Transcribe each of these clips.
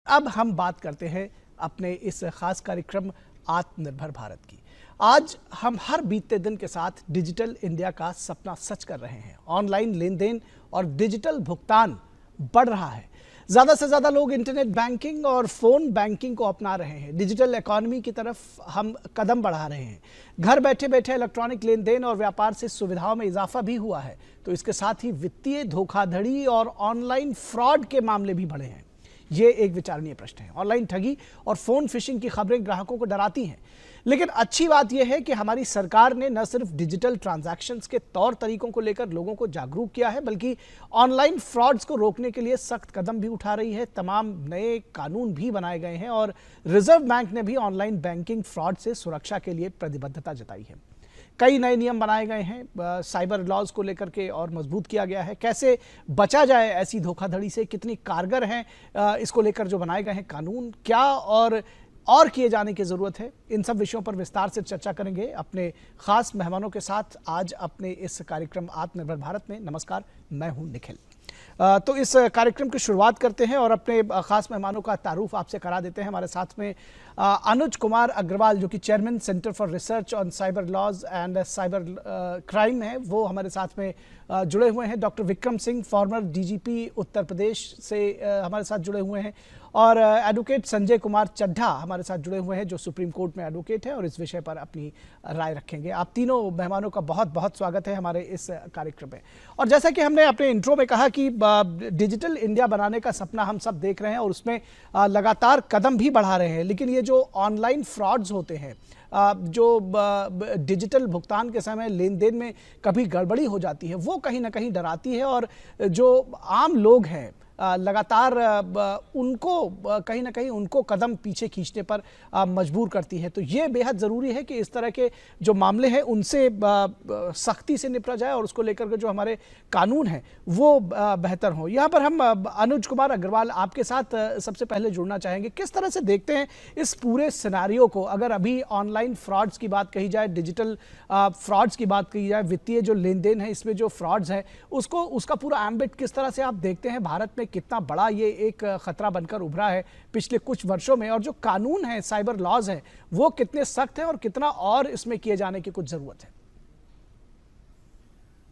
अब हम बात करते हैं अपने इस खास कार्यक्रम आत्मनिर्भर भारत की। आज हम हर बीतते दिन के साथ डिजिटल इंडिया का सपना सच कर रहे हैं। ऑनलाइन लेन देन और डिजिटल भुगतान बढ़ रहा है। ज़्यादा से ज़्यादा लोग इंटरनेट बैंकिंग और फ़ोन बैंकिंग को अपना रहे हैं। डिजिटल इकॉनमी की तरफ हम कदम बढ़ा रहे हैं। घर बैठे बैठे इलेक्ट्रॉनिक लेन देन और व्यापार से सुविधाओं में इजाफा भी हुआ है, तो इसके साथ ही वित्तीय धोखाधड़ी और ऑनलाइन फ्रॉड के मामले भी बढ़े हैं। ये एक विचारणीय प्रश्न है। ऑनलाइन ठगी और फोन फिशिंग की खबरें ग्राहकों को डराती हैं, लेकिन अच्छी बात यह है कि हमारी सरकार ने न सिर्फ डिजिटल ट्रांजैक्शंस के तौर तरीकों को लेकर लोगों को जागरूक किया है, बल्कि ऑनलाइन फ्रॉड्स को रोकने के लिए सख्त कदम भी उठा रही है। तमाम नए कानून भी बनाए गए हैं और रिजर्व बैंक ने भी ऑनलाइन बैंकिंग फ्रॉड से सुरक्षा के लिए प्रतिबद्धता जताई है। कई नए नियम बनाए गए हैं। साइबर लॉज को लेकर के और मजबूत किया गया है। कैसे बचा जाए ऐसी धोखाधड़ी से, कितनी कारगर हैं इसको लेकर जो बनाए गए हैं कानून, क्या और किए जाने की ज़रूरत है, इन सब विषयों पर विस्तार से चर्चा करेंगे अपने खास मेहमानों के साथ आज अपने इस कार्यक्रम आत्मनिर्भर भारत में। नमस्कार, मैं हूं निखिल। तो इस कार्यक्रम की शुरुआत करते हैं और अपने खास मेहमानों का तारुफ आपसे करा देते हैं। हमारे साथ में अनुज कुमार अग्रवाल, जो कि chairman centre for research on cyber laws and cyber crime है, वो हमारे साथ में जुड़े हुए हैं। Doctor Vikram Singh, former DGP Uttar Pradesh से हमारे साथ जुड़े हुए हैं। और एडवोकेट संजय कुमार चड्ढा हमारे साथ जुड़े हुए हैं, जो सुप्रीम कोर्ट में एडवोकेट हैं और इस विषय पर अपनी राय रखेंगे। आप तीनों मेहमानों का बहुत बहुत स्वागत है हमारे इस कार्यक्रम में। और जैसा कि हमने अपने इंट्रो में कहा कि डिजिटल इंडिया बनाने का सपना हम सब देख रहे हैं और उसमें लगातार कदम भी बढ़ा रहे हैं, लेकिन ये जो ऑनलाइन फ्रॉड्स होते हैं, जो डिजिटल भुगतान के समय लेन देन में कभी गड़बड़ी हो जाती है, वो कहीं ना कहीं डराती है और जो आम लोग हैं लगातार उनको कहीं ना कहीं उनको कदम पीछे खींचने पर मजबूर करती है। तो ये बेहद ज़रूरी है कि इस तरह के जो मामले हैं उनसे सख्ती से निपटा जाए और उसको लेकर के जो हमारे कानून हैं वो बेहतर हों। यहाँ पर हम अनुज कुमार अग्रवाल आपके साथ सबसे पहले जुड़ना चाहेंगे। किस तरह से देखते हैं इस पूरे सिनारियो को? अगर अभी ऑनलाइन फ्रॉड्स की बात कही जाए, डिजिटल फ्रॉड्स की बात कही जाए, वित्तीय जो लेन देन है इसमें जो फ्रॉड्स हैं उसका पूरा एम्बिट किस तरह से आप देखते हैं? भारत में कितना बड़ा ये एक खतरा बनकर उभरा है पिछले कुछ वर्षों में, और जो कानून है, साइबर लॉज है, वो कितने सख्त हैं और कितना और इसमें किए जाने की कुछ जरूरत है?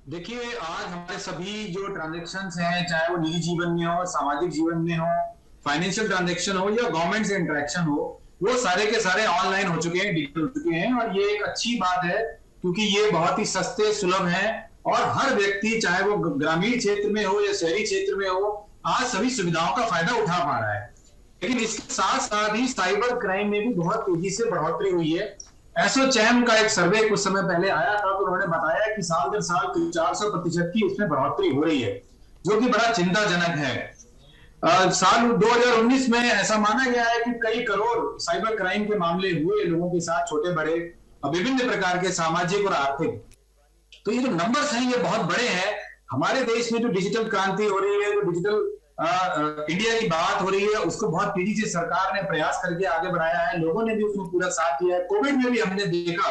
देखिए, आज हमारे सभी जो ट्रांजेक्शन्स हैं, चाहे वो निजी जीवन में हो, सामाजिक जीवन में हो, फाइनेंशियल ट्रांजेक्शन हो या गवर्नमेंट से इंटरेक्शन हो, वो सारे के सारे ऑनलाइन हो चुके हैं, डिजिटल हो चुके हैं। और ये एक अच्छी बात है क्योंकि ये बहुत ही सस्ते, सुलभ है और हर व्यक्ति, चाहे वो ग्रामीण क्षेत्र में हो या शहरी क्षेत्र में हो, आज सभी सुविधाओं का फायदा उठा पा रहा है। लेकिन इसके साथ साथ ही साइबर क्राइम में भी बहुत तेजी से बढ़ोतरी हुई है। एसोचैम का एक सर्वे कुछ समय पहले आया था, तो उन्होंने बताया कि साल दर साल 400% की उसमें बढ़ोतरी हो रही है, जो कि बड़ा चिंताजनक है। साल 2019 में ऐसा माना गया है कि कई करोड़ साइबर क्राइम के मामले हुए लोगों के साथ, छोटे बड़े विभिन्न प्रकार के सामाजिक और आर्थिक। तो ये जो नंबर्स हैं ये बहुत बड़े हैं। हमारे देश में जो डिजिटल क्रांति हो रही है, जो डिजिटल इंडिया की बात हो रही है, उसको बहुत तेजी से सरकार ने प्रयास करके आगे बढ़ाया है। लोगों ने भी उसमें पूरा साथ दिया है। कोविड में भी हमने देखा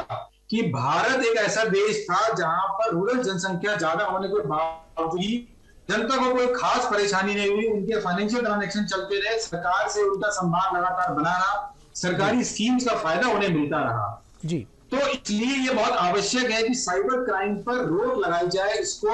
कि भारत एक ऐसा देश था जहां पर रूरल जनसंख्या ज्यादा होने के बावजूद जनता को कोई खास परेशानी नहीं हुई। उनके फाइनेंशियल ट्रांजेक्शन चलते रहे, सरकार से उनका संवाद लगातार बना रहा, सरकारी स्कीम्स का फायदा उन्हें मिलता रहा जी। तो इसलिए ये बहुत आवश्यक है कि साइबर क्राइम पर रोक लगाई जाए, इसको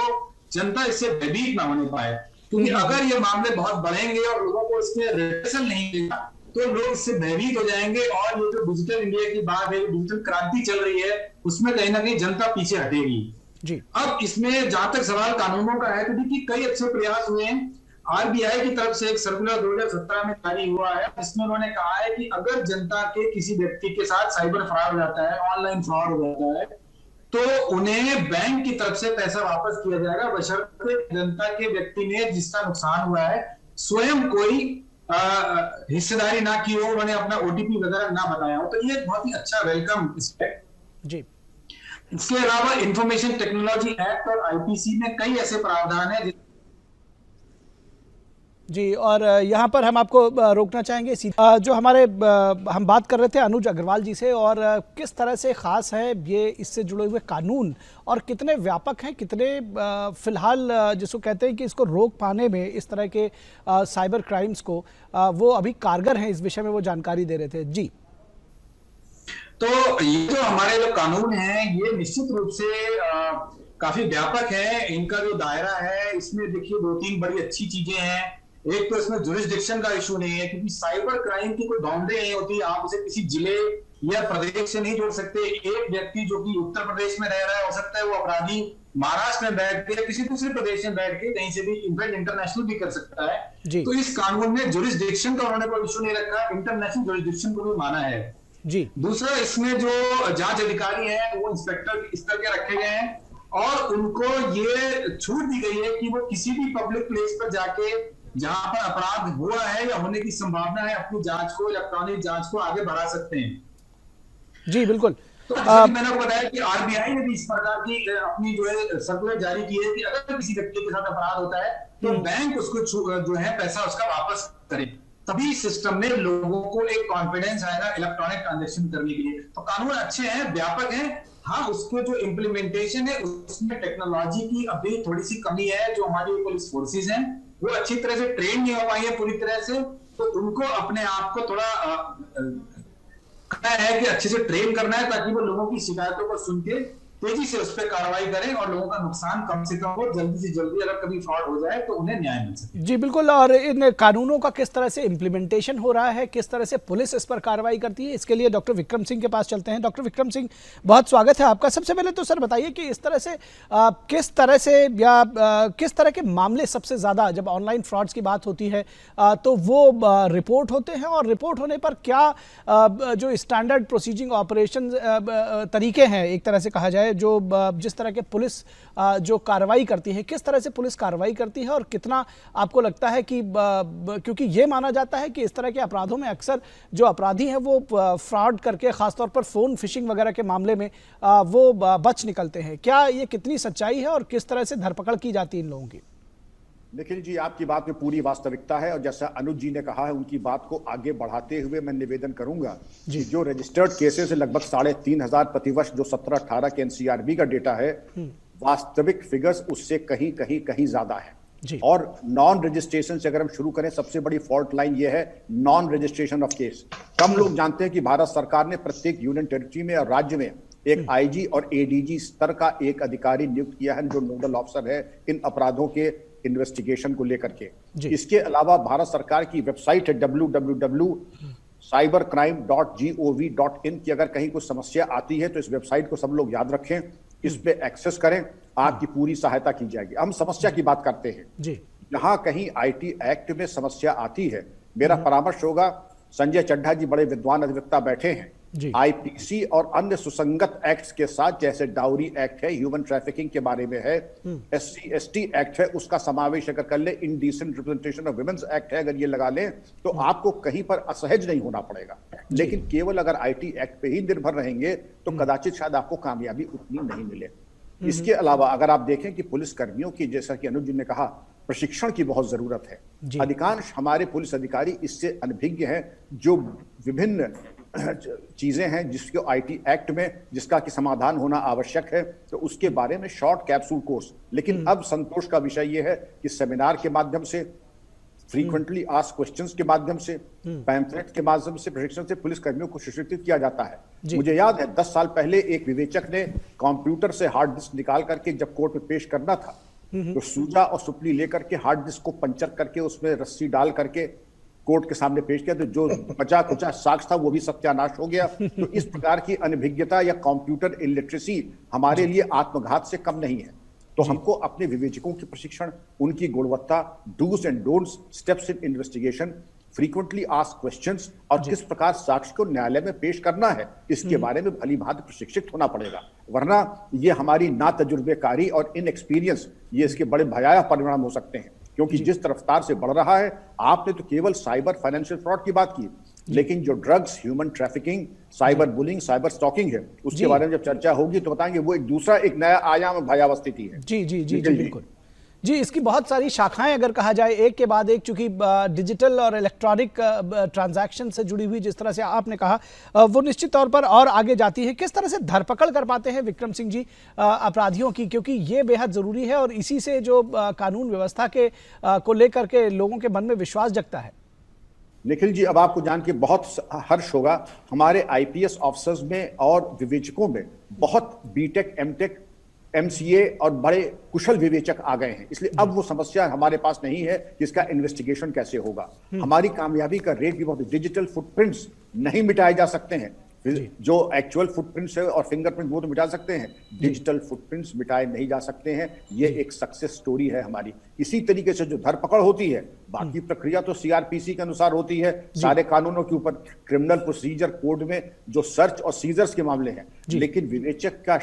जनता इससे भयभीत ना होने पाए। क्योंकि अगर ये मामले बहुत बढ़ेंगे और लोगों को इसके रिएक्शन नहीं मिलेगा तो लोग इससे भयभीत हो जाएंगे और ये जो डिजिटल इंडिया की बात है, डिजिटल क्रांति चल रही है, उसमें कहीं ना कहीं जनता पीछे हटेगी जी। अब इसमें जहां तक सवाल कानूनों का है, तो देखिए कई अच्छे प्रयास हुए हैं। आरबीआई की तरफ से एक सर्कुलर 2017 में जारी हुआ है, जिसमें उन्होंने कहा है कि अगर जनता के किसी व्यक्ति के साथ साइबर फ्रॉड हो जाता है, ऑनलाइन फ्रॉड हो जाता है, तो उन्हें बैंक की तरफ से पैसा वापस किया जाएगा, बशर्ते जनता के व्यक्ति ने जिसका नुकसान हुआ है स्वयं कोई हिस्सेदारी ना की हो, उन्होंने अपना ओटीपी वगैरह ना बताया हो। तो ये बहुत ही अच्छा वेलकम स्टेप जी। इसके अलावा इंफॉर्मेशन टेक्नोलॉजी एक्ट और आईपीसी में कई ऐसे प्रावधान है जी, और यहाँ पर हम आपको रोकना चाहेंगे। जो हमारे हम बात कर रहे थे अनुज अग्रवाल जी से, और किस तरह से ख़ास है ये इससे जुड़े हुए कानून और कितने व्यापक हैं, कितने फिलहाल जिसको कहते हैं कि इसको रोक पाने में इस तरह के साइबर क्राइम्स को वो अभी कारगर हैं, इस विषय में वो जानकारी दे रहे थे। जी, तो ये जो हमारे जो कानून हैं ये निश्चित रूप से काफी व्यापक है। इनका जो दायरा है इसमें देखिए 2-3 बड़ी अच्छी चीजें हैं। एक तो इसमें जुरिस्डिक्शन का इशू नहीं है, क्योंकि साइबर क्राइम की कोई बाउंड्री नहीं होती। आप उसे किसी जिले या प्रदेश से नहीं जोड़ सकते। एक व्यक्ति जो कि उत्तर प्रदेश में रह रहा है, हो सकता है वो अपराधी महाराष्ट्र में बैठ के या किसी दूसरे प्रदेश में बैठ के कहीं से भी इनफैक्ट इंटरनेशनल भी कर सकता है। तो इस कानून में जुरिस्डिक्शन का उन्होंने कोई इशू नहीं रखा, इंटरनेशनल जुरिस्डिक्शन को भी माना है। जी, दूसरा, इसमें जो जांच अधिकारी हैं वो इंस्पेक्टर स्तर के रखे गए हैं, और उनको ये छूट दी गई है कि वो किसी भी पब्लिक प्लेस पर जाके जहां पर अपराध हुआ है या होने की संभावना है, अपनी जांच को, इलेक्ट्रॉनिक जांच को आगे बढ़ा सकते हैं। जी बिल्कुल। तो जैसे कि मैंने आपको बताया कि आरबीआई ने भी इस प्रकार की अपनी जो है सर्कुलर जारी की है कि अगर किसी व्यक्ति के साथ अपराध होता है तो बैंक उसको जो है पैसा उसका वापस करे। तभी सिस्टम में लोगों को एक कॉन्फिडेंस आएगा इलेक्ट्रॉनिक ट्रांजैक्शन करने के लिए। तो कानून अच्छे हैं, व्यापक हैं। हाँ, उसके जो इम्प्लीमेंटेशन है उसमें टेक्नोलॉजी की अभी थोड़ी सी कमी है। जो हमारी पुलिस फोर्सेस हैं वो अच्छी तरह से ट्रेन नहीं हो पाई है पूरी तरह से, तो उनको अपने आप को थोड़ा करना है कि अच्छे से ट्रेन करना है, ताकि वो लोगों की शिकायतों को सुन के तेजी से उस पर कार्रवाई करें और लोगों का नुकसान कम से कम हो, जल्दी से जल्दी अगर कभी फ्रॉड हो जाए तो उन्हें न्याय मिल सके। जी बिल्कुल। और इन कानूनों का किस तरह से इम्प्लीमेंटेशन हो रहा है, किस तरह से पुलिस इस पर कार्रवाई करती है, इसके लिए डॉक्टर विक्रम सिंह के पास चलते हैं। डॉक्टर विक्रम सिंह, बहुत स्वागत है आपका। सबसे पहले तो सर बताइए कि इस तरह से किस तरह से या किस तरह के मामले सबसे ज़्यादा, जब ऑनलाइन फ्रॉड्स की बात होती है तो वो रिपोर्ट होते हैं, और रिपोर्ट होने पर क्या जो स्टैंडर्ड प्रोसीजिंग ऑपरेशन तरीके हैं, एक तरह से कहा जाए, जो जिस तरह के पुलिस जो कार्रवाई करती है, किस तरह से पुलिस कार्रवाई करती है, और कितना आपको लगता है कि क्योंकि ये माना जाता है कि इस तरह के अपराधों में अक्सर जो अपराधी हैं वो फ्रॉड करके, खासतौर पर फोन फिशिंग वगैरह के मामले में वो बच निकलते हैं। क्या ये कितनी सच्चाई है और किस तरह से धरपकड़ की जाती है इन लोगों की? निखिल जी, आपकी बात में पूरी वास्तविकता है, और जैसा अनुज जी ने कहा है उनकी बात को आगे बढ़ाते हुए मैं निवेदन करूंगा कि जो रजिस्टर्ड केसेस है लगभग 3,500 प्रतिवर्ष, जो 17-18 के एनसीआरबी का डेटा है, वास्तविक फिगर्स उससे कहीं कहीं कहीं ज्यादा है। और नॉन रजिस्ट्रेशन से अगर हम शुरू करें, सबसे बड़ी फॉल्ट लाइन ये है नॉन रजिस्ट्रेशन ऑफ केस। कम लोग जानते हैं कि भारत सरकार ने प्रत्येक यूनियन टेरिटरी में और राज्य में एक आईजी और एडीजी स्तर का एक अधिकारी नियुक्त किया है, जो नोडल ऑफिसर है इन अपराधों के इन्वेस्टिगेशन को लेकर के। इसके अलावा भारत सरकार की वेबसाइट है www.cybercrime.gov.in की अगर कहीं कोई समस्या आती है तो इस वेबसाइट को सब लोग याद रखें, इस पे एक्सेस करें, आपकी पूरी सहायता की जाएगी। हम समस्या की बात करते हैं। जहां कहीं आईटी एक्ट में समस्या आती है, मेरा परामर्श होगा, संजय चड्ढा जी बड़े विद्वान अधिवक्ता बैठे हैं, आईपीसी और अन्य सुसंगत एक्ट्स के साथ, जैसे डाउरी एक्ट है, ह्यूमन ट्रैफिकिंग के बारे में है, SC/ST एक्ट है, उसका समावेश अगर कर ले, indecent representation of women's act है, अगर ये लगा लें तो आपको कहीं पर असहज नहीं होना पड़ेगा। लेकिन केवल अगर आईटी एक्ट पे ही निर्भर रहेंगे तो कदाचित शायद आपको कामयाबी उतनी नहीं मिले। इसके अलावा अगर आप देखें कि पुलिस कर्मियों की, जैसा कि अनुज जी ने कहा, प्रशिक्षण की बहुत जरूरत है। अधिकांश हमारे पुलिस अधिकारी इससे अनभिज्ञ हैं। जो विभिन्न चीजें हैं जिसके आईटी एक्ट में जिसका कि समाधान होना आवश्यक है, तो उसके बारे में शॉर्ट कैप्सूल कोर्स। लेकिन अब संतोष का विषय यह है कि सेमिनार के माध्यम से, फ्रीक्वेंटली आस्क्ड क्वेश्चंस के माध्यम से, पैम्फलेट के माध्यम से, प्रशिक्षण से पुलिस कर्मियों को सुशिक्षित किया जाता है। मुझे याद है 10 साल पहले एक विवेचक ने कंप्यूटर से हार्ड डिस्क निकाल करके जब कोर्ट में पेश करना था, तो सूजा और सुपली लेकर के हार्ड डिस्क को पंचर करके उसमें रस्सी डाल करके कोर्ट के सामने पेश किया, तो जो बचा कुचा साक्ष्य था वो भी सत्यानाश हो गया। तो इस प्रकार की अनभिज्ञता या कंप्यूटर इलिटरेसी हमारे लिए आत्मघात से कम नहीं है। तो हमको अपने विवेचकों के प्रशिक्षण, उनकी गुणवत्ता, do's and don'ts, steps in investigation, frequently asked questions और किस प्रकार साक्ष्य को न्यायालय में पेश करना है, इसके बारे में भली भांति प्रशिक्षित होना पड़ेगा। वरना ये हमारी ना तजुर्बेकारी और इनएक्सपीरियंस, ये इसके बड़े भयावह परिणाम हो सकते हैं। क्योंकि जिस रफ्तार से बढ़ रहा है, आपने तो केवल साइबर फाइनेंशियल फ्रॉड की बात की, लेकिन जो drugs, human trafficking, cyber bullying, cyber stalking है, उसके बारे में जब चर्चा होगी तो बताएंगे, वो एक दूसरा एक नया आयाम भयावह स्थिति है। जी जी जी जी बिल्कुल। जी, इसकी बहुत सारी शाखाएं अगर कहा जाए, एक के बाद एक, चूंकि डिजिटल और इलेक्ट्रॉनिक ट्रांजैक्शन से जुड़ी हुई जिस तरह से आपने कहा, वो निश्चित तौर पर और आगे जाती है। किस तरह से धरपकड़ कर पाते हैं विक्रम सिंह जी अपराधियों की, क्योंकि ये बेहद जरूरी है और इसी से जो कानून व्यवस्था के को लेकर के लोगों के मन में विश्वास जगता है। निखिल जी, अब आपको जान के बहुत हर्ष होगा, हमारे आईपीएस ऑफिसर्स में और विवेचकों में बहुत बीटेक, एमटेक, एमसीए और बड़े कुशल विवेचक आ गए हैं। इसलिए अब वो समस्या हमारे पास नहीं है कि इसका इन्वेस्टिगेशन कैसे होगा। हमारी कामयाबी का रेट भी बहुत, डिजिटल फुटप्रिंट्स नहीं मिटाए जा सकते हैं। जो एक्चुअल फुटप्रिंट्स है और फिंगरप्रिंट वो तो मिटा सकते हैं, डिजिटल फुटप्रिंट्स मिटाए नहीं जा सकते हैं। ये एक सक्सेस स्टोरी है हमारी। इसी तरीके से जो धरपकड़ होती है, बाकी प्रक्रिया तो सीआरपीसी के अनुसार होती है, सारे कानूनों के ऊपर, क्रिमिनल प्रोसीजर कोड में जो सर्च और सीजर्स के मामले हैं। लेकिन विवेचक का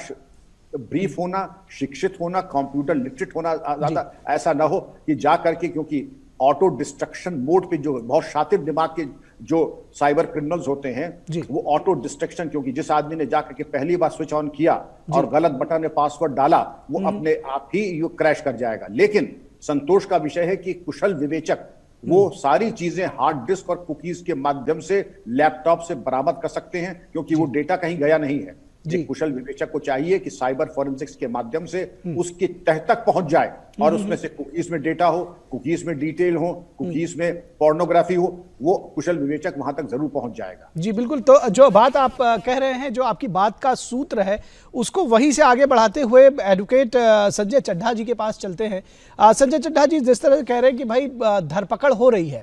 ब्रीफ होना, शिक्षित होना, कंप्यूटर लिटरेट होना, ऐसा ना हो कि जा करके, क्योंकि ऑटो डिस्ट्रक्शन मोड पे जो बहुत शातिब दिमाग के जो साइबर क्रिमिनल्स होते हैं, वो ऑटो डिस्ट्रक्शन, क्योंकि जिस आदमी ने जाकर के पहली बार स्विच ऑन किया और गलत बटन में पासवर्ड डाला, वो अपने आप ही ये क्रैश कर जाएगा। लेकिन संतोष का विषय है कि कुशल विवेचक वो सारी चीजें हार्ड डिस्क और कुकीज के माध्यम से लैपटॉप से बरामद कर सकते हैं, क्योंकि वो डेटा कहीं गया नहीं है। एक कुशल विवेचक को चाहिए कि साइबर फॉरेंसिक्स के माध्यम से उसकी तह तक पहुंच जाए और उसमें से कुकीज में डेटा हो, कुकीज में डिटेल हो, कुकीज में पोर्नोग्राफी हो, वो कुशल विवेचक वहां तक जरूर पहुंच जाएगा। जी बिल्कुल। तो जो बात आप कह रहे हैं, जो आपकी बात का सूत्र है, उसको वहीं से आगे बढ़ाते हुए एडवोकेट संजय चड्ढा जी के पास चलते हैं। संजय चड्ढा जी, जिस तरह कह रहे हैं कि भाई धरपकड़ हो रही है,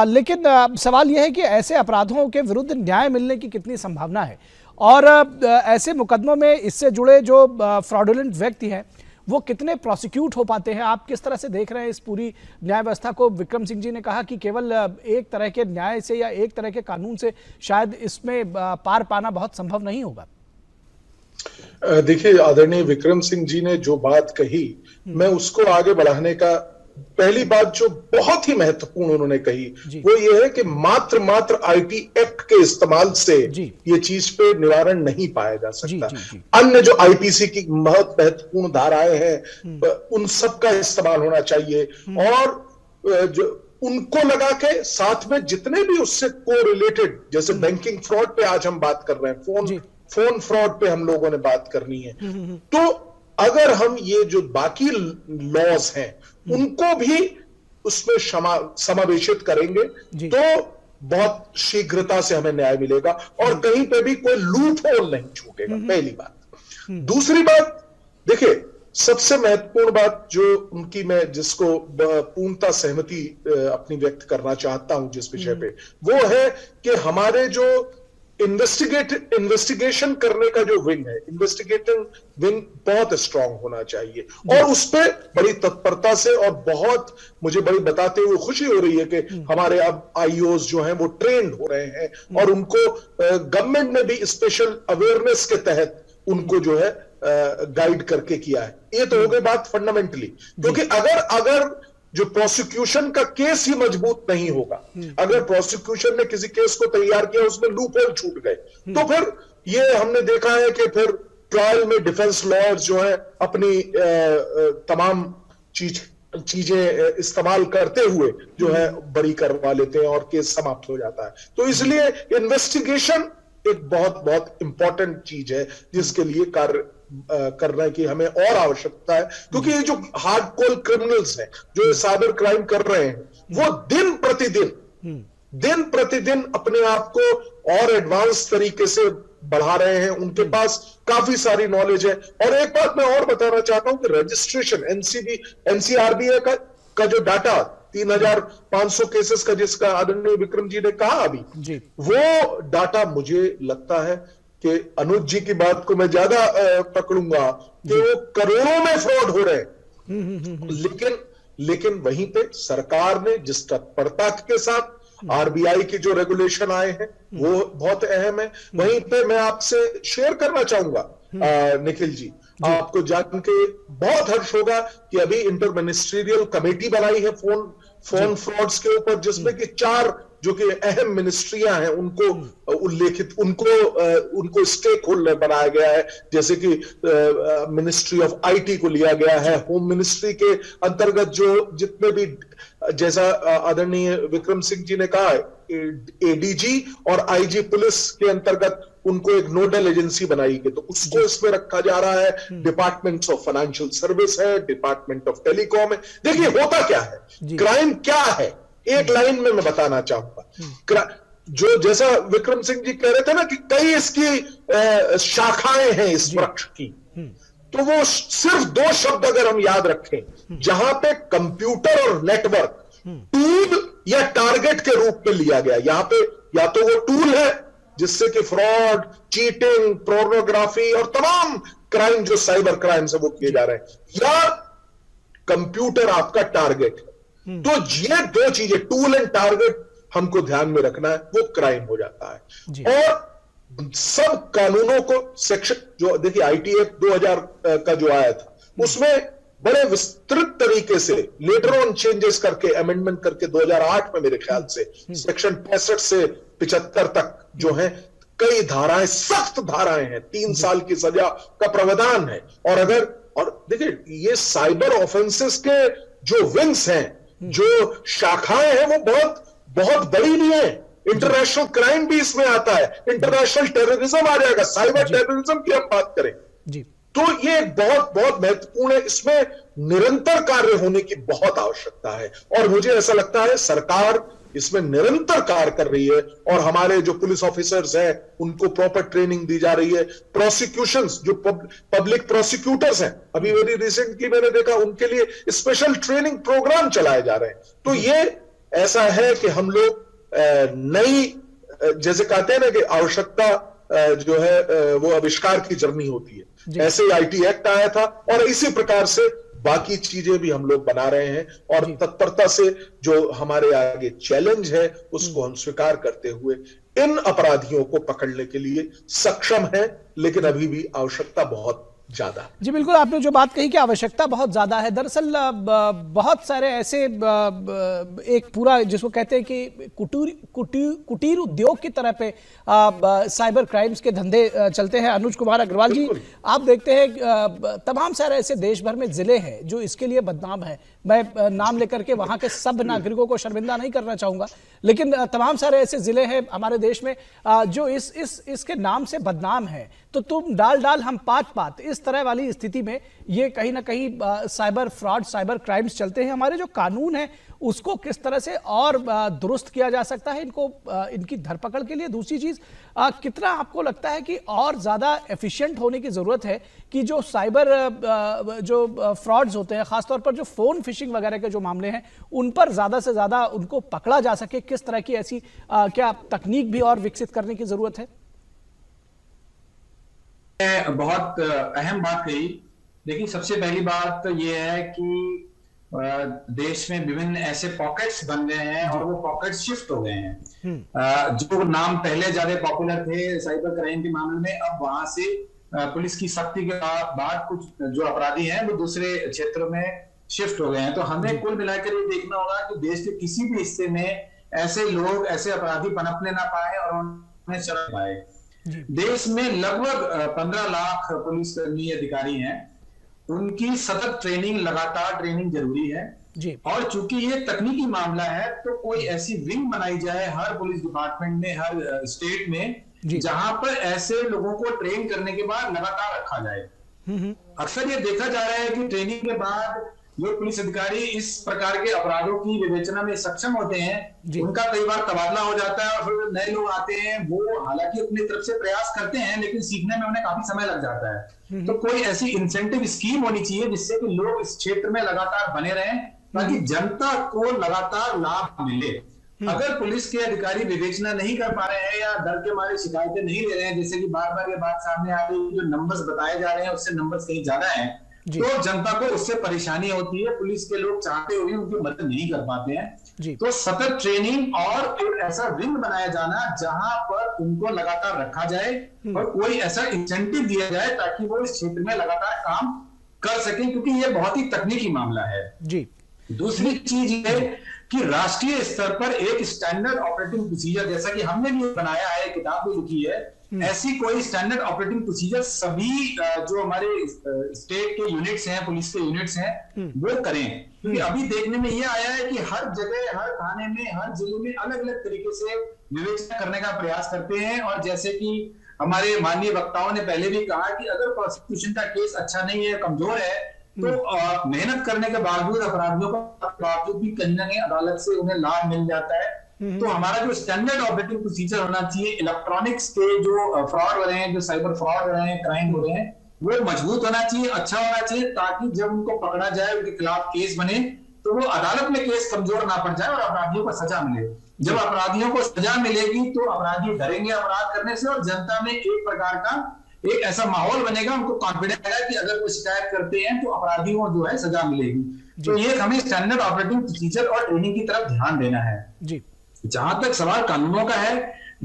लेकिन सवाल यह है कि ऐसे अपराधों के विरुद्ध न्याय मिलने की कितनी संभावना है, और ऐसे मुकदमों में इससे जुड़े जो फ्रॉडुलेंट व्यक्ति हैं वो कितने प्रोसिक्यूट हो पाते हैं? आप किस तरह से देख रहे हैं इस पूरी न्याय व्यवस्था को? विक्रम सिंह जी ने कहा कि केवल एक तरह के न्याय से या एक तरह के कानून से शायद इसमें पार पाना बहुत संभव नहीं होगा। देखिए, आदरणीय विक्रम सिंह जी ने जो बात कही, मैं उसको आगे बढ़ाने का, पहली बात जो बहुत ही महत्वपूर्ण उन्होंने कही वो ये है कि मात्र आईटी एक्ट के इस्तेमाल से ये चीज पे निवारण नहीं पाया जा सकता। अन्य जो आईपीसी की बहुत महत्वपूर्ण धाराएं हैं, उन सब का इस्तेमाल होना चाहिए, और जो उनको लगा के साथ में जितने भी उससे को रिलेटेड, जैसे बैंकिंग फ्रॉड पे आज हम बात कर रहे हैं, फोन फ्रॉड पे हम लोगों ने बात करनी है, तो अगर हम ये जो बाकी लॉज हैं उनको भी उसमें समावेशित करेंगे तो बहुत शीघ्रता से हमें न्याय मिलेगा और कहीं पे भी कोई लूप होल नहीं छूटेगा। पहली बात। दूसरी बात, देखिए, सबसे महत्वपूर्ण बात जो उनकी, मैं जिसको पूर्णता सहमति अपनी व्यक्त करना चाहता हूं जिस विषय पे, वो है कि हमारे जो इन्वेस्टिगेशन करने का जो विंग है, इन्वेस्टिगेटिंग विंग बहुत स्ट्रांग होना चाहिए और उस पे बड़ी तत्परता से, और बहुत मुझे बड़ी बताते हुए खुशी हो रही है कि हमारे अब आईओज जो हैं वो ट्रेंड हो रहे हैं और उनको गवर्नमेंट ने भी स्पेशल अवेयरनेस के तहत उनको जो है गाइड करके किया है। ये तो हो गई बात फंडामेंटली, क्योंकि अगर जो प्रोसिक्यूशन का केस ही मजबूत नहीं होगा, अगर प्रोसिक्यूशन ने किसी केस को तैयार किया उसमें लूप होल छूट गए, तो फिर ये हमने देखा है कि फिर ट्रायल में डिफेंस लॉयर्स जो है अपनी तमाम चीजें इस्तेमाल करते हुए जो है बरी करवा लेते हैं और केस समाप्त हो जाता है। तो इसलिए इन्वेस्टिगेशन एक बहुत बहुत इंपॉर्टेंट चीज है जिसके लिए कार्य करना की हमें और आवश्यकता है, क्योंकि ये जो हार्डकोर क्रिमिनल्स हैं जो साइबर क्राइम कर रहे हैं, वो दिन प्रतिदिन अपने आप को और एडवांस तरीके से बढ़ा रहे हैं। उनके पास काफी सारी नॉलेज है। और एक बात मैं और बताना चाहता हूं कि रजिस्ट्रेशन एनसीआरबी का जो डाटा 3500 केसेस का, जिसका आदरणीय विक्रम जी ने कहा अभी, वो डाटा मुझे लगता है कि अनुज जी की बात को मैं ज्यादा पकड़ूंगा कि वो करोड़ों में फ्रॉड हो रहे हैं। लेकिन वहीं पे सरकार ने जिस तत्परता के साथ आरबीआई की जो रेगुलेशन आए हैं वो बहुत अहम है। वहीं पे मैं आपसे शेयर करना चाहूंगा निखिल जी, आपको जान के बहुत हर्ष होगा कि अभी इंटर मिनिस्ट्रियल कमेटी बनाई है फोन फ्रॉड्स के ऊपर, जिसमें कि 4 जो कि अहम मिनिस्ट्रियां हैं उनको उल्लेखित, उनको स्टेक होल्डर बनाया गया है, जैसे कि मिनिस्ट्री ऑफ आईटी को लिया गया है। होम मिनिस्ट्री के अंतर्गत जो जितने भी, जैसा आदरणीय विक्रम सिंह जी ने कहा, एडीजी और आईजी पुलिस के अंतर्गत उनको एक नोडल एजेंसी बनाई गई, तो उसको इसमें रखा जा रहा है। डिपार्टमेंट्स ऑफ फाइनेंशियल सर्विस है, डिपार्टमेंट ऑफ टेलीकॉम है। देखिए होता क्या है, क्राइम क्या है, एक लाइन में मैं बताना चाहूंगा। जो जैसा विक्रम सिंह जी कह रहे थे ना कि कई इसकी शाखाएं हैं इस वृक्ष की, तो वो सिर्फ दो शब्द अगर हम याद रखें, जहां पे कंप्यूटर और नेटवर्क टूल या टारगेट के रूप में लिया गया, यहां पे या तो वो टूल है जिससे कि फ्रॉड, चीटिंग, पोर्नोग्राफी और तमाम क्राइम जो साइबर क्राइम से वो किए जा रहे हैं, या कंप्यूटर आपका टारगेट है। तो ये दो चीजें, टूल एंड टारगेट, हमको ध्यान में रखना है, वो क्राइम हो जाता है। और सब कानूनों को सेक्शन, जो देखिए आईटी एक्ट 2000 का जो आया था, उसमें बड़े विस्तृत तरीके से लेटर ऑन चेंजेस करके, अमेंडमेंट करके 2008 में मेरे ख्याल से सेक्शन 65 से 75 तक जो है कई धाराएं, सख्त धाराएं हैं, 3 साल की सजा का प्रावधान है। और देखिए ये साइबर ऑफेंसेस के जो विंग्स हैं, जो शाखाएं हैं, वो बहुत बहुत बड़ी भी है। इंटरनेशनल क्राइम भी इसमें आता है, इंटरनेशनल टेररिज्म आ जाएगा, साइबर टेररिज्म की हम बात करें जी, तो ये एक बहुत बहुत महत्वपूर्ण है। इसमें निरंतर कार्य होने की बहुत आवश्यकता है, और मुझे ऐसा लगता है सरकार इसमें निरंतर कार्य कर रही है, और हमारे जो पुलिस ऑफिसर्स हैं उनको प्रॉपर ट्रेनिंग दी जा रही है। प्रोसिक्यूशंस, जो पब्लिक प्रोसिक्यूटर्स हैं, अभी वेरी रिसेंटली मैंने देखा उनके लिए स्पेशल ट्रेनिंग प्रोग्राम चलाए जा रहे हैं। तो ये ऐसा है कि हम लोग नई, जैसे कहते हैं ना कि आवश्यकता जो है वो आविष्कार की जर्नी होती है, ऐसे ही आईटी एक्ट आया था, और इसी प्रकार से बाकी चीजें भी हम लोग बना रहे हैं, और तत्परता से जो हमारे आगे चैलेंज है उसको हम स्वीकार करते हुए इन अपराधियों को पकड़ने के लिए सक्षम है, लेकिन अभी भी आवश्यकता बहुत ज्यादा। जी बिल्कुल, आपने जो बात कही कि आवश्यकता बहुत ज्यादा है। दरअसल बहुत सारे ऐसे एक पूरा जिसको कहते हैं कि कुटीर उद्योग की तरह पे साइबर क्राइम्स के धंधे चलते हैं। अनुज कुमार अग्रवाल जी, आप देखते हैं तमाम सारे ऐसे देश भर में जिले हैं जो इसके लिए बदनाम है। मैं नाम लेकर के वहां के सब नागरिकों को शर्मिंदा नहीं करना चाहूंगा, लेकिन तमाम सारे ऐसे जिले हैं हमारे देश में जो इसके नाम से बदनाम है। तो तुम डाल हम पात, इस तरह वाली स्थिति में ये कहीं ना कहीं साइबर फ्रॉड, साइबर क्राइम्स चलते हैं। हमारे जो कानून है उसको किस तरह से और दुरुस्त किया जा सकता है इनको, इनकी धरपकड़ के लिए? दूसरी चीज, कितना आपको लगता है कि और ज्यादा एफिशिएंट होने की जरूरत है कि जो साइबर जो फ्रॉड्स होते हैं, खासतौर पर जो फोन फिशिंग वगैरह के जो मामले हैं, उन पर ज्यादा से ज्यादा उनको पकड़ा जा सके? किस तरह की ऐसी क्या तकनीक भी और विकसित करने की जरूरत है? बहुत अहम बात कही। देखिए, सबसे पहली बात तो ये है कि देश में विभिन्न ऐसे पॉकेट्स बन गए हैं और वो पॉकेट्स शिफ्ट हो गए हैं। जो नाम पहले ज्यादा पॉपुलर थे साइबर क्राइम के मामले में, अब वहां से पुलिस की सख्ती के बाद कुछ जो अपराधी हैं वो दूसरे क्षेत्रों में शिफ्ट हो गए हैं। तो हमें कुल मिलाकर ये देखना होगा कि देश के किसी भी हिस्से में ऐसे लोग, ऐसे अपराधी पनपने ना पाए और उन्हें शरण पाए। देश में लगभग 15 लाख पुलिसकर्मी अधिकारी हैं, उनकी सतत ट्रेनिंग, लगातार ट्रेनिंग जरूरी है जी। और चूंकि ये तकनीकी मामला है तो कोई ऐसी विंग बनाई जाए हर पुलिस डिपार्टमेंट में, हर स्टेट में, जहां पर ऐसे लोगों को ट्रेन करने के बाद लगातार रखा जाए। अक्सर ये देखा जा रहा है कि ट्रेनिंग के बाद जो पुलिस अधिकारी इस प्रकार के अपराधों की विवेचना में सक्षम होते हैं, उनका कई बार तबादला हो जाता है और फिर नए लोग आते हैं। वो हालांकि अपनी तरफ से प्रयास करते हैं, लेकिन सीखने में उन्हें काफी समय लग जाता है। तो कोई ऐसी इंसेंटिव स्कीम होनी चाहिए जिससे कि लोग इस क्षेत्र में लगातार बने रहें, ताकि जनता को लगातार लाभ मिले। अगर पुलिस के अधिकारी विवेचना नहीं कर पा रहे हैं या डर के मारे शिकायतें नहीं ले रहे हैं, जैसे कि बार बार ये बात सामने आ रही है, जो नंबर्स बताए जा रहे हैं उससे नंबर्स कहीं ज्यादा है, तो जनता को उससे परेशानी होती है। पुलिस के लोग चाहते हुए उनकी मदद नहीं कर पाते हैं। तो सतत ट्रेनिंग और एक ऐसा विंग बनाया जाना जहां पर उनको लगातार रखा जाए और कोई ऐसा इंसेंटिव दिया जाए ताकि वो इस क्षेत्र में लगातार काम कर सकें, क्योंकि ये बहुत ही तकनीकी मामला है जी। दूसरी चीज ये कि राष्ट्रीय स्तर पर एक स्टैंडर्ड ऑपरेटिंग प्रोसीजर, जैसा कि हमने भी बनाया है, किताब भी लिखी है, ऐसी कोई स्टैंडर्ड ऑपरेटिंग प्रोसीजर सभी जो हमारे स्टेट के यूनिट्स हैं, पुलिस के यूनिट्स हैं, वो करें। क्योंकि अभी देखने में ये आया है कि हर जगह, हर थाने में, हर जिले में अलग अलग तरीके से विवेचना करने का प्रयास करते हैं। और जैसे कि हमारे माननीय वक्ताओं ने पहले भी कहा कि अगर प्रोसिक्यूशन का केस अच्छा नहीं है, कमजोर है, तो मेहनत करने के बावजूद अपराधियों का बावजूद भी कहीं ना कहीं अदालत से उन्हें लाभ मिल जाता है। तो हमारा जो स्टैंडर्ड ऑपरेटिंग प्रोसीजर होना चाहिए, इलेक्ट्रॉनिक्स के जो फ्रॉड हो रहे हैं, जो साइबर फ्रॉड हो रहे हैं, क्राइम हो रहे हैं, वो मजबूत होना चाहिए, अच्छा होना चाहिए, ताकि जब उनको पकड़ा जाए, उनके खिलाफ केस बने, तो वो अदालत में केस कमजोर ना पड़ जाए और अपराधियों को सजा मिले। जब अपराधियों को सजा मिलेगी तो अपराधी डरेंगे अपराध करने से, और जनता में एक प्रकार का एक ऐसा माहौल बनेगा, उनको कॉन्फिडेंस आएगा कि अगर वो शिकायत करते हैं तो अपराधियों को जो है सजा मिलेगी। तो ये हमें स्टैंडर्ड ऑपरेटिंग प्रोसीजर और ट्रेनिंग की तरफ ध्यान देना है। जी। जहां तक सवाल कानूनों का है,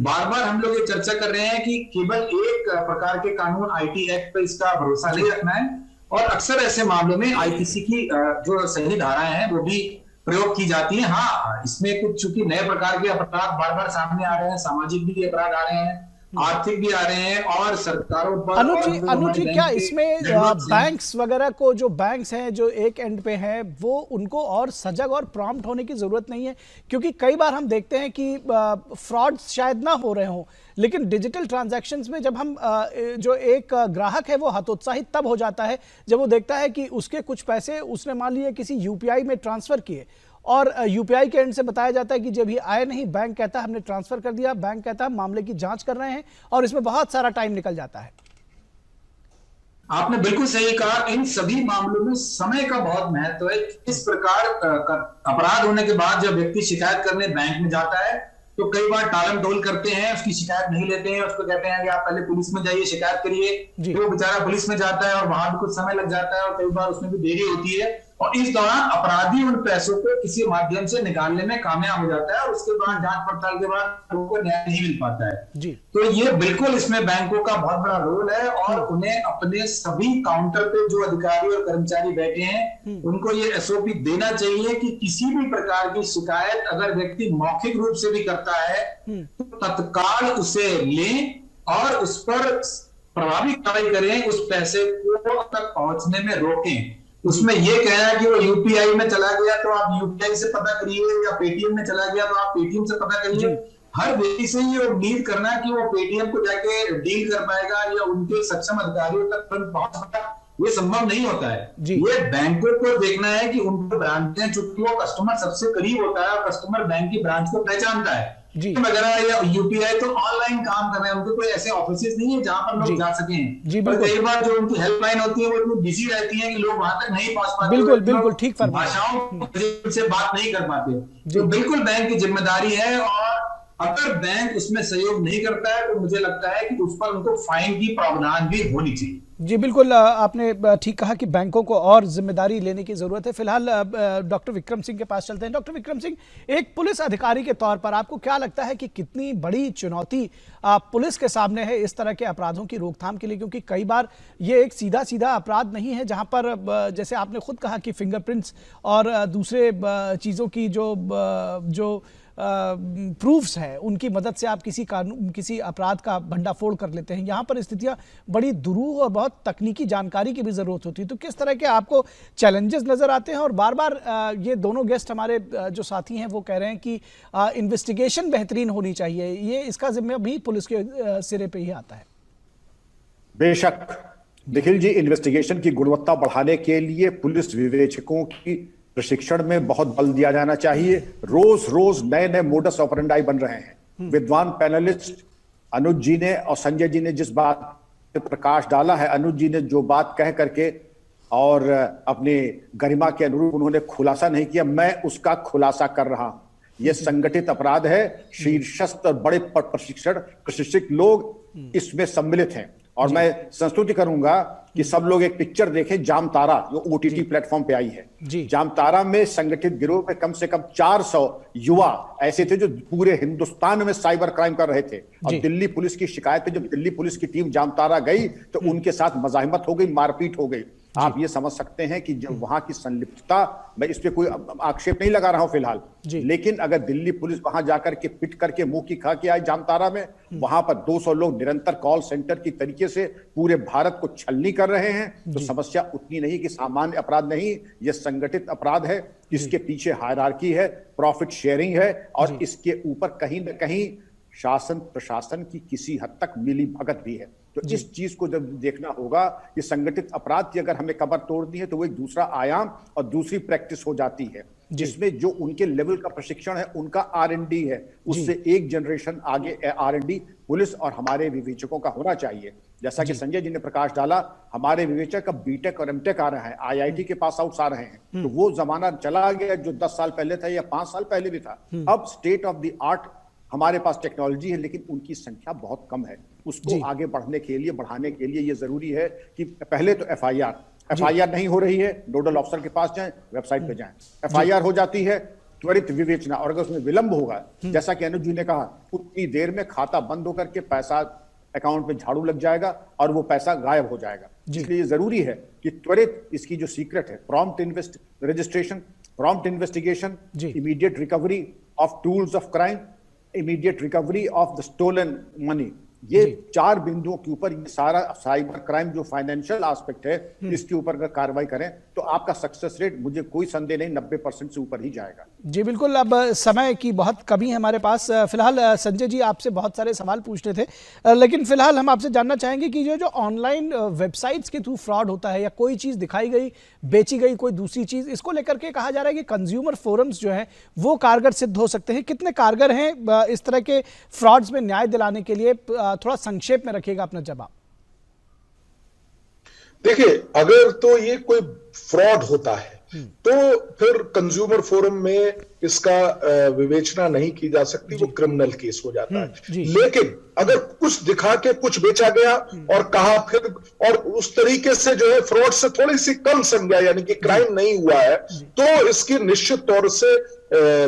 बार बार हम लोग ये चर्चा कर रहे हैं कि केवल एक प्रकार के कानून आईटी एक्ट पर इसका भरोसा नहीं रखना है, और अक्सर ऐसे मामलों में आईपीसी की जो सही धाराएं हैं वो भी प्रयोग की जाती है। हाँ, इसमें कुछ चूंकि नए प्रकार के अपराध बार बार सामने आ रहे हैं, सामाजिक भी अपराध आ रहे हैं, आर्थिक भी आ रहे हैं, और सरकारों पर अनुज जी क्या इसमें बैंक्स वगैरह को, जो बैंक्स हैं जो एक एंड पे हैं, वो उनको और सजग और प्रॉम्प्ट होने की जरूरत नहीं है? क्योंकि कई बार हम देखते हैं कि फ्रॉड शायद ना हो रहे हों, लेकिन डिजिटल ट्रांजैक्शंस में जब हम जो एक ग्राहक है वो हतोत्साहित तब हो जाता है जब वो देखता है कि उसके कुछ पैसे उसने मान लिए किसी यूपीआई में ट्रांसफर किए, और यूपीआई के एंड से बताया जाता है कि जब ये आए नहीं, बैंक कहता है हमने ट्रांसफर कर दिया, बैंक कहता है मामले की जांच कर रहे हैं, और इसमें बहुत सारा टाइम निकल जाता है। आपने बिल्कुल सही कहा, इन सभी मामलों में समय का बहुत महत्व है। इस प्रकार अपराध होने के बाद जब व्यक्ति शिकायत करने बैंक में जाता है तो कई बार टालम टोल करते हैं, उसकी शिकायत नहीं लेते हैं, उसको कहते हैं कि आप पहले पुलिस में जाइए, शिकायत करिए। तो वो बेचारा पुलिस में जाता है और वहां भी कुछ समय लग जाता है, और कई बार उसमें भी देरी होती है, और इस दौरान अपराधी उन पैसों को किसी माध्यम से निकालने में कामयाब हो जाता है, और उसके बाद जांच पड़ताल के बाद लोगों को न्याय नहीं मिल पाता है जी। तो ये बिल्कुल इसमें बैंकों का बहुत बड़ा रोल है, और उन्हें अपने सभी काउंटर पे जो अधिकारी और कर्मचारी बैठे हैं उनको ये एसओपी देना चाहिए कि किसी भी प्रकार की शिकायत अगर व्यक्ति मौखिक रूप से भी करता है तो तत्काल उसे लें और उस पर प्रभावी कार्रवाई करें, उस पैसे को तक पहुंचने में रोकें। उसमें यह कहना है कि वो यूपीआई में चला गया तो आप यूपीआई से पता करिए, या पेटीएम में चला गया तो आप पेटीएम से पता करिए। हर व्यक्ति से ये उम्मीद करना कि वो पेटीएम को जाके डील कर पाएगा या उनके सक्षम अधिकारियों तक तुरंत पहुंच पाएगा, ये संभव नहीं होता है। ये बैंकों को देखना है कि उनको ब्रांचें, चूंकि वो कस्टमर सबसे करीब होता है और कस्टमर बैंक की ब्रांच को पहचानता है वगैरह, या यूपीआई तो ऑनलाइन काम कर रहे हैं, उनके कोई ऐसे ऑफिसेज नहीं है जहां पर लोग जा सकें। पर कई बार जो उनकी हेल्पलाइन होती है वो इतनी बिजी रहती है कि लोग वहां तक नहीं पहुंच पाते, बिल्कुल ठीक फरमाया, भाषाओं से बात नहीं कर पाते। तो बिल्कुल बैंक की जिम्मेदारी है, और अगर बैंक उसमें सहयोग नहीं करता है तो मुझे लगता है कि उस पर उनको फाइन की प्रावधान भी होनी चाहिए। जी बिल्कुल, आपने ठीक कहा कि बैंकों को और जिम्मेदारी लेने की जरूरत है। फिलहाल डॉक्टर विक्रम सिंह के पास चलते हैं। डॉक्टर विक्रम सिंह, एक पुलिस अधिकारी के तौर पर आपको क्या लगता है कि कितनी बड़ी चुनौती पुलिस के सामने है इस तरह के अपराधों की रोकथाम के लिए? क्योंकि कई बार ये एक सीधा सीधा अपराध नहीं है जहां पर जैसे आपने खुद कहा कि फिंगरप्रिंट्स और दूसरे चीज़ों की जो प्रूफ्स है उनकी मदद से आप किसी अपराध का भंडाफोड़ कर लेते हैं। यहाँ पर स्थितियाँ बड़ी दुरूह और बहुत तकनीकी जानकारी की भी ज़रूरत होती है। तो किस तरह के आपको चैलेंजेस नज़र आते हैं? और बार बार ये दोनों गेस्ट हमारे जो साथी हैं वो कह रहे हैं कि इन्वेस्टिगेशन बेहतरीन होनी चाहिए, ये इसका जिम्मा भी पुलिस के सिरे पे ही आता है। बेशक निखिल जी, इन्वेस्टिगेशन की गुणवत्ता बढ़ाने के लिए पुलिस विवेचकों की प्रशिक्षण में बहुत बल दिया जाना चाहिए। रोज रोज नए नए मोडस ऑपरेंडाई बन रहे हैं। विद्वान पैनलिस्ट अनुज जी ने और संजय जी ने जिस बात पे प्रकाश डाला है, अनुज जी ने जो बात कह करके और अपनी गरिमा के अनुरूप उन्होंने खुलासा नहीं किया, मैं उसका खुलासा कर रहा हूं। यह संगठित अपराध है, शीर्षस्थ बड़े प्रशिक्षित लोग इसमें सम्मिलित हैं। और मैं संस्तुति करूंगा कि सब लोग एक पिक्चर देखें, जामतारा, जो ओटीटी प्लेटफॉर्म पे आई है। जामतारा में संगठित गिरोह में कम से कम 400 युवा ऐसे थे जो पूरे हिंदुस्तान में साइबर क्राइम कर रहे थे। और दिल्ली पुलिस की शिकायत पे जब दिल्ली पुलिस की टीम जामतारा गई तो उनके साथ मजाहिमत हो गई, मारपीट हो गई। आप ये समझ सकते हैं कि जब वहां की संलिप्तता, मैं इस पे कोई आक्षेप नहीं लगा रहा हूं फिलहाल, लेकिन अगर दिल्ली पुलिस वहां जाकर के पिट करके मुंह की खा के आए जामताड़ा में, वहां पर 200 लोग निरंतर कॉल सेंटर की तरीके से पूरे भारत को छलनी कर रहे हैं, तो समस्या उतनी नहीं कि सामान्य अपराध नहीं, यह संगठित अपराध है। इसके पीछे हायरार्की है, प्रॉफिट शेयरिंग है, और इसके ऊपर कहीं ना कहीं शासन प्रशासन की किसी हद तक मिली भगत भी है। तो इस चीज को जब देखना होगा कि संगठित अपराध की अगर हमें कमर तोड़नी है तो वो एक दूसरा आयाम और दूसरी प्रैक्टिस हो जाती है, जिसमें जो उनके लेवल का प्रशिक्षण है, उनका R&D है, उससे एक जनरेशन आगे R&D पुलिस और हमारे विवेचकों का होना चाहिए। जैसा कि संजय जी ने प्रकाश डाला, हमारे विवेचक अब बीटेक और एमटेक आ रहे हैं, IIT के पास आउट्स आ रहे हैं, तो वो जमाना चला गया जो 10 साल पहले था या 5 साल पहले भी था। अब स्टेट ऑफ द आर्ट हमारे पास टेक्नोलॉजी है, लेकिन उनकी संख्या बहुत कम है। उसको आगे बढ़ने के लिए, बढ़ाने के लिए ये जरूरी है कि पहले तो FIR नहीं हो रही है, नोडल अफसर के पास जाएं, वेबसाइट पे जाएं, FIR हो जाती है, त्वरित विवेचना, और अगर उसमें विलंब होगा, जैसा कि अनुज जी ने कहा, उतनी देर में खाता बंद होकर के पैसा अकाउंट में झाड़ू लग जाएगा और वो पैसा गायब हो जाएगा। इसलिए ये जरूरी है कि त्वरित इसकी जो सीक्रेट है, prompt registration, prompt investigation, immediate recovery of tools of crime, immediate recovery of the stolen money, ये 4 बिंदुओं के ऊपर ये सारा साइबर क्राइम जो फाइनेंशियल एस्पेक्ट है, इसके ऊपर अगर कार्रवाई करें तो आपका सक्सेस रेट, मुझे कोई संदेह नहीं, 90% से ऊपर ही जाएगा। जी बिल्कुल। अब समय की बहुत कमी है हमारे पास। फिलहाल संजय जी आपसे बहुत सारे सवाल पूछने थे, लेकिन फिलहाल हम आपसे जानना चाहेंगे कि जो ऑनलाइन वेबसाइट्स के थ्रू फ्रॉड होता है या कोई चीज़ दिखाई गई, बेची गई कोई दूसरी चीज़, इसको लेकर के कहा जा रहा है कि कंज्यूमर फोरम्स जो हैं वो कारगर सिद्ध हो सकते हैं। कितने कारगर हैं इस तरह के फ्रॉड्स में न्याय दिलाने के लिए? थोड़ा संक्षेप में रखिएगा अपना जवाब। देखिए, अगर तो ये कोई फ्रॉड होता है तो फिर कंज्यूमर फोरम में इसका विवेचना नहीं की जा सकती, वो क्रिमिनल केस हो जाता है। लेकिन अगर कुछ दिखा के कुछ बेचा गया और कहा फिर, और उस तरीके से जो है फ्रॉड से थोड़ी सी कम संज्ञा, यानी कि क्राइम नहीं हुआ है, तो इसकी निश्चित तौर से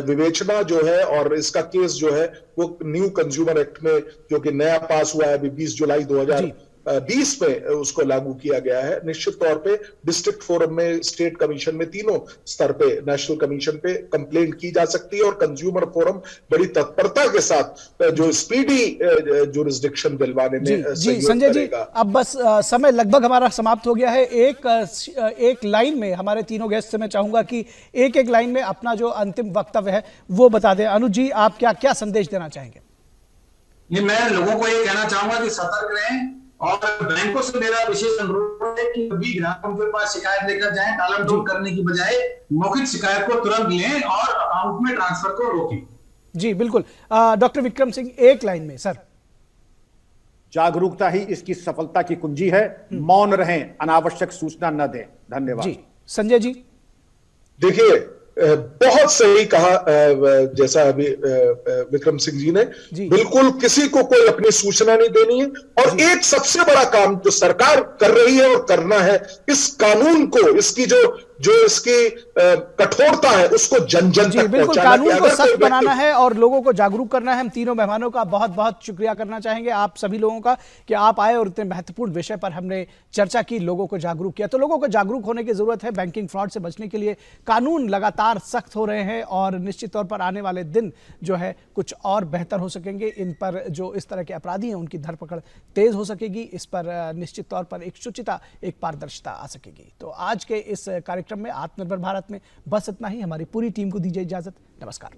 विवेचना जो है, और इसका केस जो है वो न्यू कंज्यूमर एक्ट में, जो कि नया पास हुआ है अभी 20 जुलाई 2020 में उसको लागू किया गया है, निश्चित तौर पे डिस्ट्रिक्ट फोरम में, स्टेट कमीशन में, तीनों स्तर पे, नेशनल कमीशन पे कंप्लेंट की जा सकती है, और कंज्यूमर फोरम बड़ी तत्परता के साथ जो स्पीडी जुरिस्डिक्शन दिलवाने में सहयोग संजय जी, करेगा। अब बस समय लगभग हमारा समाप्त हो गया है। एक लाइन में हमारे तीनों गेस्ट से मैं चाहूंगा कि एक लाइन में अपना जो अंतिम वक्तव्य है वो बता दें। अनुज जी, आप क्या संदेश देना चाहेंगे? मैं लोगों को ये कहना चाहूंगा कि सतर्क रहें, और बैंकों से मेरा विशेष अनुरोध है कि कभी ग्राहकों के पास शिकायत लेकर जाएं, टालम टोल करने की बजाय मौखिक शिकायत को तुरंत लें और अकाउंट में ट्रांसफर को रोकें। जी बिल्कुल। डॉक्टर विक्रम सिंह, एक लाइन में सर। जागरूकता ही इसकी सफलता की कुंजी है, मौन रहें, अनावश्यक सूचना न दें। धन्यवाद जी। संजय जी, देखिए, बहुत सही कहा जैसा अभी विक्रम सिंह जी ने, बिल्कुल किसी को कोई अपनी सूचना नहीं देनी है। और एक सबसे बड़ा काम जो सरकार कर रही है और करना है, इस कानून को, इसकी जो इसकी कठोरता है उसको जन जन तक बिल्कुल कानून को सख्त बनाना है और लोगों को जागरूक करना है। हम तीनों मेहमानों का बहुत बहुत शुक्रिया करना चाहेंगे, आप सभी लोगों का, कि आप आए और इतने महत्वपूर्ण विषय पर हमने चर्चा की, लोगों को जागरूक किया। तो लोगों को जागरूक होने की जरूरत है। बैंकिंग फ्रॉड से बचने के लिए कानून लगातार सख्त हो रहे हैं और निश्चित तौर पर आने वाले दिन जो है कुछ और बेहतर हो सकेंगे। इन पर जो इस तरह के अपराधी हैं उनकी धरपकड़ तेज हो सकेगी। इस पर निश्चित तौर पर एक शुचिता, एक पारदर्शिता आ सकेगी। तो आज के इस कार्यक्रम में, आत्मनिर्भर भारत में, बस इतना ही। हमारी पूरी टीम को दीजिए इजाजत। नमस्कार।